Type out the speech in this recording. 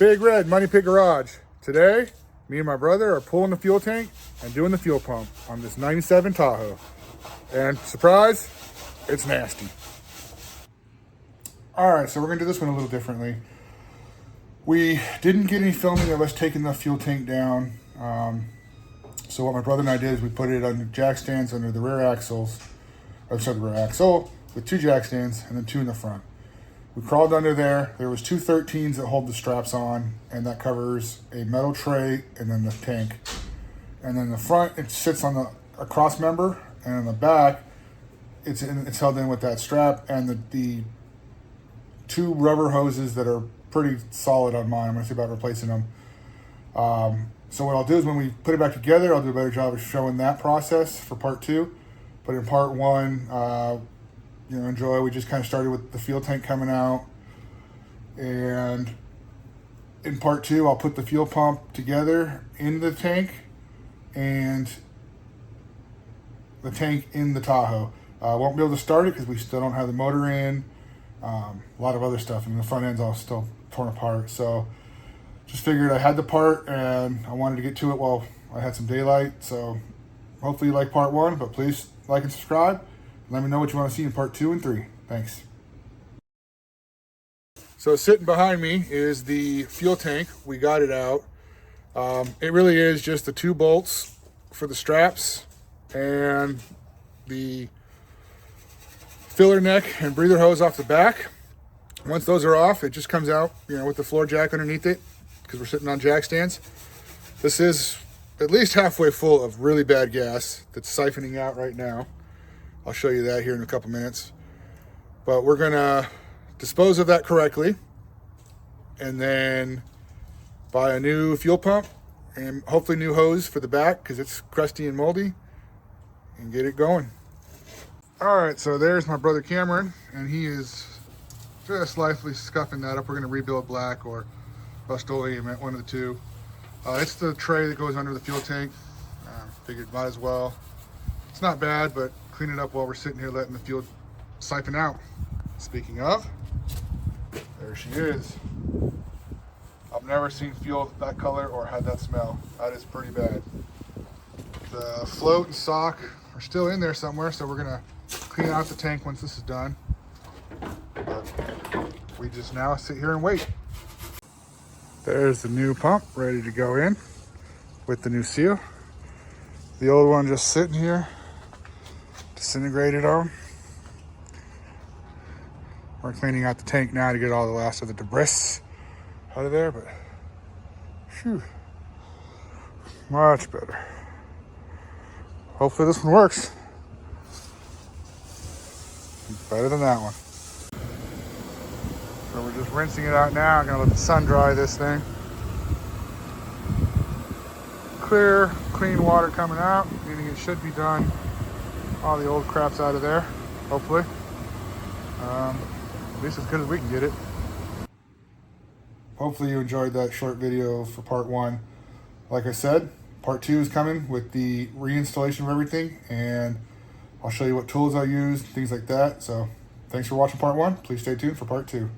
Big Red Money Pit Garage. Today, me and my brother are pulling the fuel tank and doing the fuel pump on this 97 Tahoe. And surprise, it's nasty. All right, so we're gonna do this one a little differently. We didn't get any filming of us taking the fuel tank down. So what my brother and I did is we put it on the jack stands under the rear axles, the rear axle with 2 jack stands and then 2 in the front. We crawled under there. There was 2 13s that hold the straps on, and that covers a metal tray and then the tank. And then the front, it sits on a cross member, and in the back, it's held in with that strap and the 2 rubber hoses that are pretty solid on mine. I'm gonna see about replacing them. So what I'll do is when we put it back together, I'll do a better job of showing that process for part 2. But in part 1, enjoy. We just kind of started with the fuel tank coming out. And in part 2, I'll put the fuel pump together in the tank and the tank in the Tahoe. I won't be able to start it because we still don't have the motor in. A lot of other stuff, and the front end's all still torn apart. So just figured I had the part and I wanted to get to it while I had some daylight. So hopefully you like part 1, but please like and subscribe. Let me know what you want to see in part 2 and 3. Thanks. So sitting behind me is the fuel tank. We got it out. It really is just the 2 bolts for the straps and the filler neck and breather hose off the back. Once those are off, it just comes out, with the floor jack underneath it, because we're sitting on jack stands. This is at least halfway full of really bad gas that's siphoning out right now. I'll show you that here in a couple minutes. But we're gonna dispose of that correctly and then buy a new fuel pump and hopefully new hose for the back because it's crusty and moldy, and get it going. All right, so there's my brother Cameron, and he is just lightly scuffing that up. We're gonna rebuild black or Rust-Oleum, one of the 2. It's the tray that goes under the fuel tank. Figured might as well. It's not bad, but clean it up while we're sitting here letting the fuel siphon out. Speaking of, there she is. I've never seen fuel that color or had that smell. That is pretty bad. The float and sock are still in there somewhere, so we're gonna clean out the tank once this is done. But we just now sit here and wait. There's the new pump ready to go in with the new seal. The old one just sitting here, disintegrated on. We're cleaning out the tank now to get all the last of the debris out of there, but phew, much better. Hopefully this one works. Better than that one. So we're just rinsing it out now. I'm gonna let the sun dry this thing. Clear, clean water coming out, meaning it should be done. All the old crap's out of there, hopefully. At least as good as we can get it. Hopefully you enjoyed that short video for part 1. Like I said, part 2 is coming with the reinstallation of everything, and I'll show you what tools I use, things like that. So thanks for watching part 1. Please stay tuned for part 2.